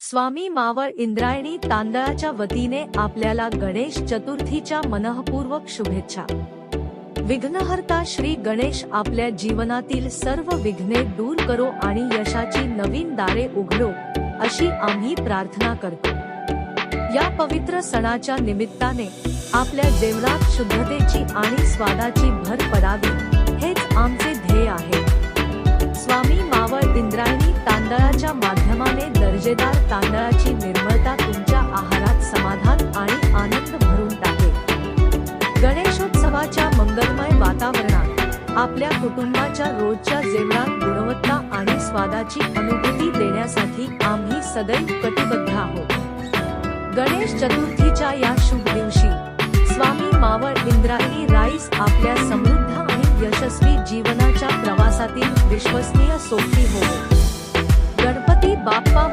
स्वामी मावळ इंद्रायणी तांदळाच्या वतीने आपल्याला गणेश चतुर्थीच्या मनःपूर्वक शुभेच्छा। विघ्नहर्ता श्री गणेश आपल्या जीवनातील सर्व विघ्ने दूर करो आणि यशाची नवीन दारे उघडो अशी आम्ही प्रार्थना करतो। या पवित्र सणाच्या निमित्ताने आपल्या जेवणात शुद्धतेची आणि स्वादाची भर पडावी हेच आमचे ध्येय आहे। स्वामी मावळ इंद्रायणी तांदळाच्या माध्यमाने दर्जेदार तांदळाची निर्मळता तुमच्या आहारात समाधान आणि आनंद भरून टाकेल। गणेशोत्सवाच्या मंगलमय वातावरणात आपल्या कुटुंबाच्या रोजच्या जेवणात गुणवत्ता आणि स्वादाची अनुभूती देण्यासाठी आम्ही सदैव कटिबद्ध आहोत। गणेश चतुर्थीच्या या शुभ दिवशी स्वामी मावळ इंद्रायणी राईस आपल्या समृद्ध आणि यशस्वी जीवनाच्या प्रवासातील विश्वसनीय सोबती होवो। गणपती बाप्पा